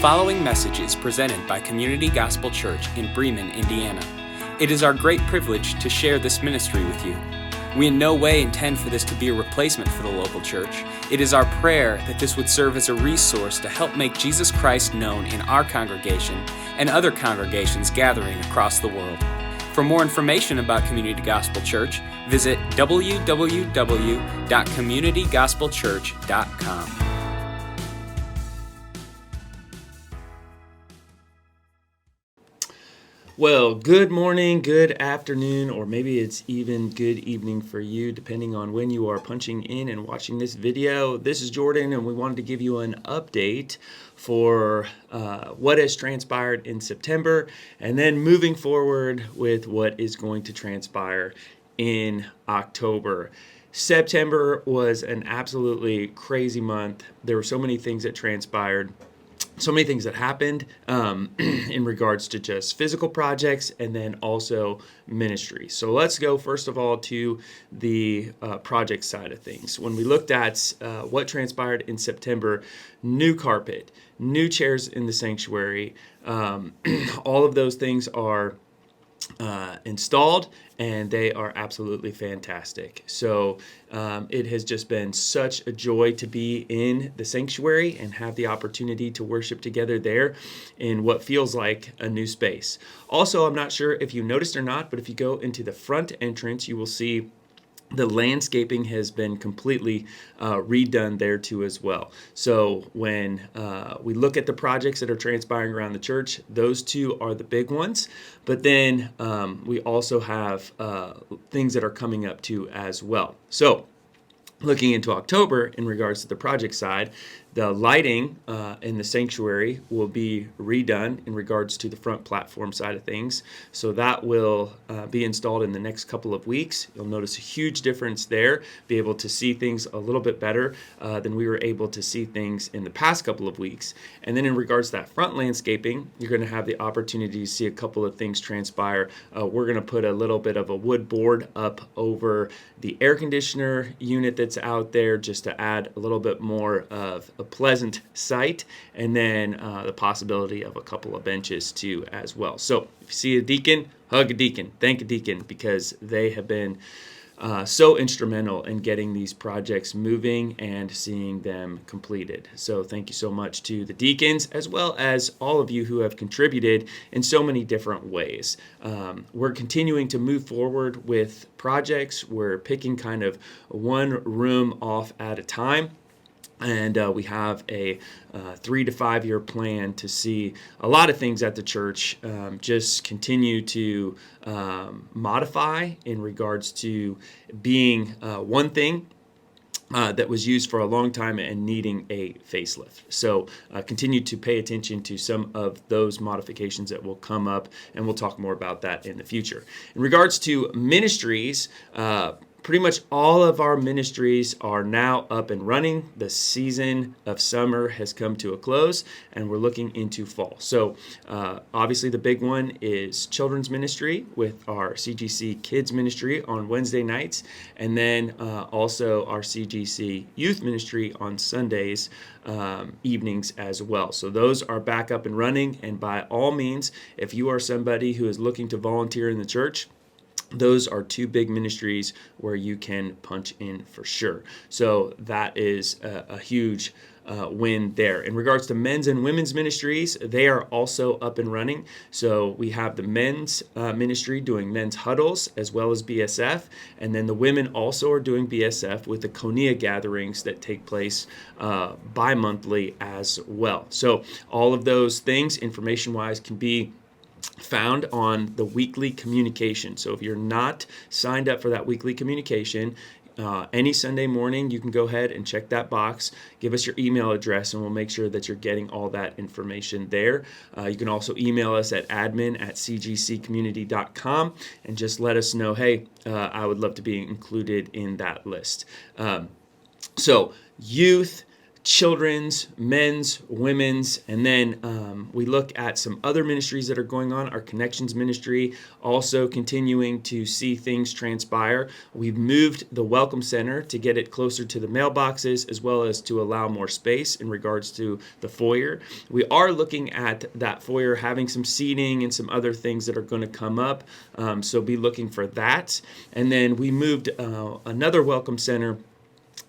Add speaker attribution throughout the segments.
Speaker 1: following message is presented by Community Gospel Church in Bremen, Indiana. It is our great privilege to share this ministry with you. We in no way intend for this to be a replacement for the local church. It is our prayer that this would serve as a resource to help make Jesus Christ known in our congregation and other congregations gathering across the world. For more information about Community Gospel Church, visit www.communitygospelchurch.com.
Speaker 2: Well, good morning, good afternoon, or maybe it's even good evening for you, depending on when you are punching in and watching this video. This is Jordan, and we wanted to give you an update for what has transpired in September, and then moving forward with what is going to transpire in October. September was an absolutely crazy month. There were so many things that transpired. So many things that happened in regards to just physical projects and then also ministry. So let's go first of all to the project side of things. When we looked at what transpired in September, new carpet, new chairs in the sanctuary, all of those things are installed, and they are absolutely fantastic. So it has just been such a joy to be in the sanctuary and have the opportunity to worship together there in what feels like a new space. Also, I'm not sure if you noticed or not, but if you go into the front entrance, you will see the landscaping has been completely redone there too as well. So when we look at the projects that are transpiring around the church, those two are the big ones. But then we also have things that are coming up too as well. So looking into October in regards to the project side, the lighting in the sanctuary will be redone in regards to the front platform side of things. So that will be installed in the next couple of weeks. You'll notice a huge difference there, be able to see things a little bit better than we were able to see things in the past couple of weeks. And then in regards to that front landscaping, you're going to have the opportunity to see a couple of things transpire. We're going to put a little bit of a wood board up over the air conditioner unit that's out there just to add a little bit more of a pleasant sight, and then the possibility of a couple of benches too as well. So if you see a deacon, hug a deacon, thank a deacon, because they have been so instrumental in getting these projects moving and seeing them completed. So thank you so much to the deacons, as well as all of you who have contributed in so many different ways. We're continuing to move forward with projects. We're picking kind of one room off at a time. And we have a 3 to 5 year plan to see a lot of things at the church just continue to modify in regards to being one thing that was used for a long time and needing a facelift. So continue to pay attention to some of those modifications that will come up, and we'll talk more about that in the future. In regards to ministries, pretty much all of our ministries are now up and running. The season of summer has come to a close, and we're looking into fall. So obviously the big one is children's ministry with our CGC Kids Ministry on Wednesday nights, and then also our CGC Youth Ministry on Sundays evenings as well. So those are back up and running, and by all means, if you are somebody who is looking to volunteer in the church, those are two big ministries where you can punch in for sure. So that is a huge win there. In regards to men's and women's ministries, they are also up and running. So we have the men's ministry doing men's huddles as well as BSF, and then the women also are doing BSF with the Koinonia gatherings that take place bi-monthly as well. So all of those things, information-wise, can be found on the weekly communication. So if you're not signed up for that weekly communication, any Sunday morning, you can go ahead and check that box, give us your email address, and we'll make sure that you're getting all that information there. You can also email us at admin@cgccommunity.com and just let us know, hey, I would love to be included in that list. So youth, children's, men's, women's, and then we look at some other ministries that are going on. Our Connections ministry also continuing to see things transpire. We've moved the Welcome Center to get it closer to the mailboxes, as well as to allow more space in regards to the foyer. We are looking at that foyer having some seating and some other things that are going to come up, so be looking for that. And then we moved another Welcome Center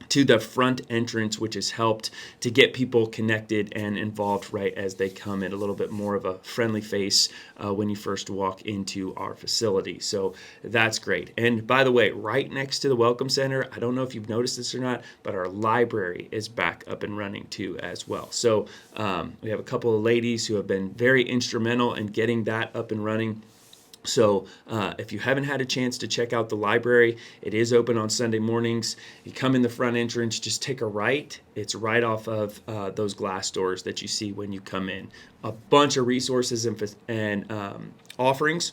Speaker 2: to the front entrance, which has helped to get people connected and involved right as they come in, a little bit more of a friendly face when you first walk into our facility. So that's great. And by the way, right next to the Welcome Center, I don't know if you've noticed this or not, but our library is back up and running too as well. So we have a couple of ladies who have been very instrumental in getting that up and running. So if you haven't had a chance to check out the library, it is open on Sunday mornings. You come in the front entrance, just take a right. It's right off of those glass doors that you see when you come in. A bunch of resources and offerings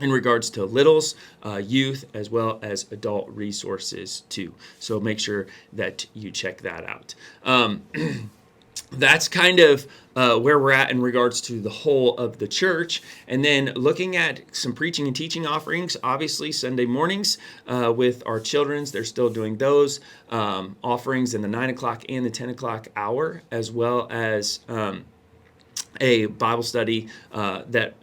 Speaker 2: in regards to littles, youth, as well as adult resources too. So make sure that you check that out. That's kind of where we're at in regards to the whole of the church. And then looking at some preaching and teaching offerings, obviously Sunday mornings with our children's, they're still doing those offerings in the 9 o'clock and the 10 o'clock hour, as well as a Bible study that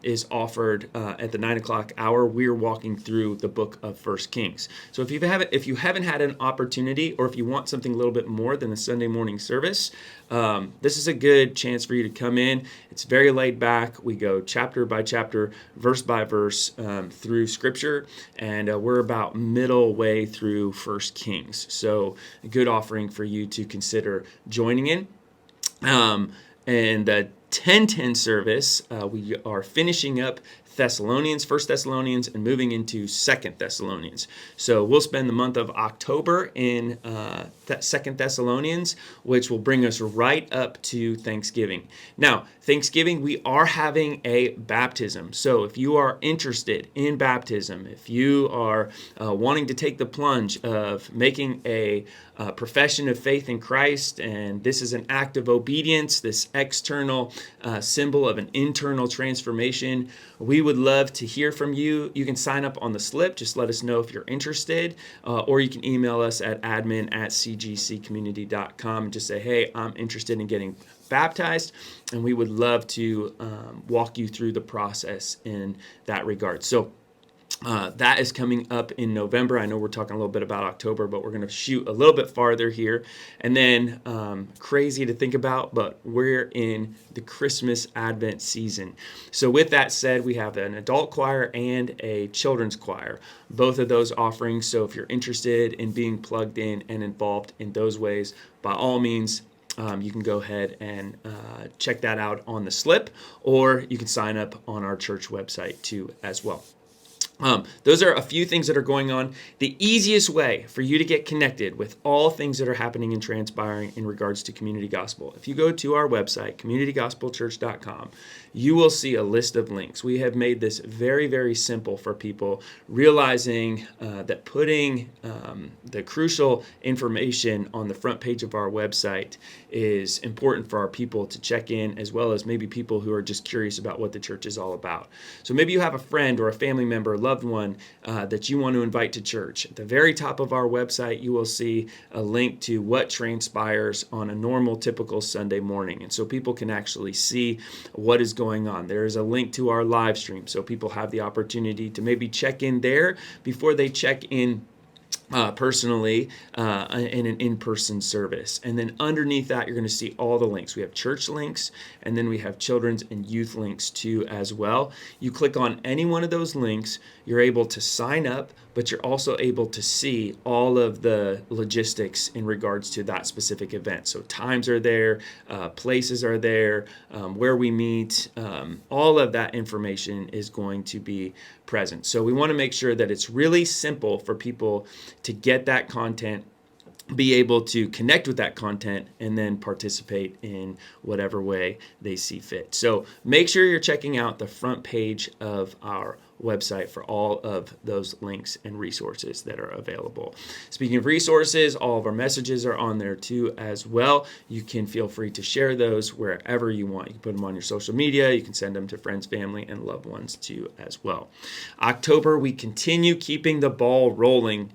Speaker 2: is offered at the 9 o'clock hour. We're walking through the book of 1 Kings. So if you haven't had an opportunity, or if you want something a little bit more than the Sunday morning service, this is a good chance for you to come in. It's very laid back. We go chapter by chapter, verse by verse through Scripture, and we're about middle way through 1 Kings. So a good offering for you to consider joining in. And the 10:10 service, we are finishing up Thessalonians, 1 Thessalonians, and moving into 2 Thessalonians. So we'll spend the month of October in 2 Thessalonians, which will bring us right up to Thanksgiving. Now, Thanksgiving, we are having a baptism. So if you are interested in baptism, if you are wanting to take the plunge of making a profession of faith in Christ, and this is an act of obedience, this external symbol of an internal transformation, we would love to hear from you. You can sign up on the slip. Just let us know if you're interested, or you can email us at admin@cgccommunity.com and just say, hey, I'm interested in getting baptized, and we would love to walk you through the process in that regard. So that is coming up in November. I know we're talking a little bit about October, but we're going to shoot a little bit farther here. And then, crazy to think about, but we're in the Christmas Advent season. So with that said, we have an adult choir and a children's choir, both of those offerings. So if you're interested in being plugged in and involved in those ways, by all means, you can go ahead and check that out on the slip, or you can sign up on our church website too as well. Those are a few things that are going on. The easiest way for you to get connected with all things that are happening and transpiring in regards to Community Gospel, if you go to our website, communitygospelchurch.com, you will see a list of links. We have made this very, very simple for people, realizing that putting the crucial information on the front page of our website is important for our people to check in, as well as maybe people who are just curious about what the church is all about. So maybe you have a friend or a family member, loved one that you want to invite to church. At the very top of our website, you will see a link to what transpires on a normal, typical Sunday morning. And so people can actually see what is going on. There is a link to our live stream, so people have the opportunity to maybe check in there before they check in personally in an in-person service. And then underneath that, you're going to see all the links. We have church links, and then we have children's and youth links too as well. You click on any one of those links, you're able to sign up, but you're also able to see all of the logistics in regards to that specific event. So times are there, places are there, where we meet, all of that information is going to be present. So we want to make sure that it's really simple for people to get that content, be able to connect with that content, and then participate in whatever way they see fit. So make sure you're checking out the front page of our website for all of those links and resources that are available. Speaking of resources, all of our messages are on there too as well. You can feel free to share those wherever you want. You can put them on your social media. You can send them to friends, family, and loved ones too as well. October, we continue keeping the ball rolling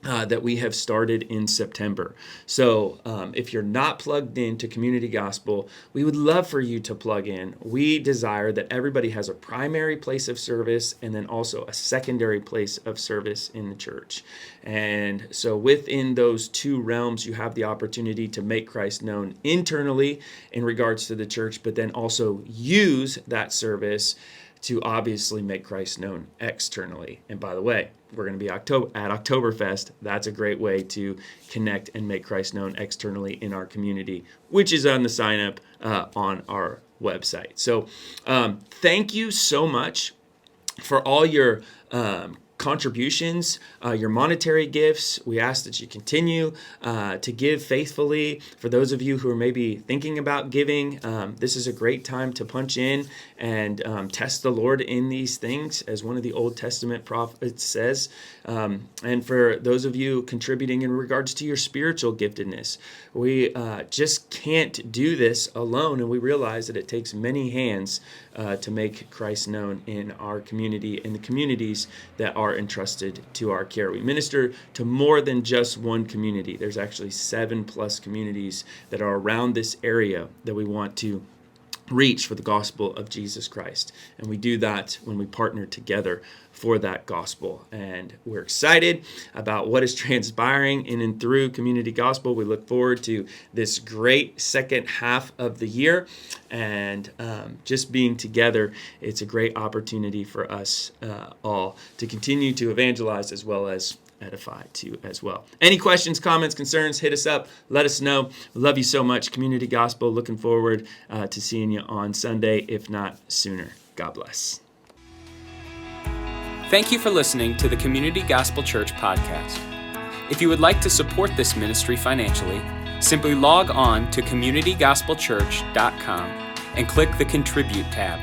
Speaker 2: that we have started in September. So if you're not plugged into Community Gospel, we would love for you to plug in. We desire that everybody has a primary place of service and then also a secondary place of service in the church. And so within those two realms, you have the opportunity to make Christ known internally in regards to the church, but then also use that service to obviously make Christ known externally. And by the way, we're going to be at Oktoberfest. That's a great way to connect and make Christ known externally in our community, which is on the sign up on our website. So thank you so much for all your contributions, your monetary gifts. We ask that you continue to give faithfully. For those of you who are maybe thinking about giving, this is a great time to punch in and test the Lord in these things, as one of the Old Testament prophets says. And for those of you contributing in regards to your spiritual giftedness, we just can't do this alone, and we realize that it takes many hands to make Christ known in our community and the communities that are entrusted to our care. We minister to more than just one community. There's actually 7+ communities that are around this area that we want to reach for the gospel of Jesus Christ. And we do that when we partner together for that gospel. And we're excited about what is transpiring in and through Community Gospel. We look forward to this great second half of the year. And just being together, it's a great opportunity for us all to continue to evangelize as well as edify too as well. Any questions, comments, concerns, hit us up. Let us know. Love you so much. Community Gospel, looking forward to seeing you on Sunday, if not sooner. God bless.
Speaker 1: Thank you for listening to the Community Gospel Church podcast. If you would like to support this ministry financially, simply log on to communitygospelchurch.com and click the Contribute tab.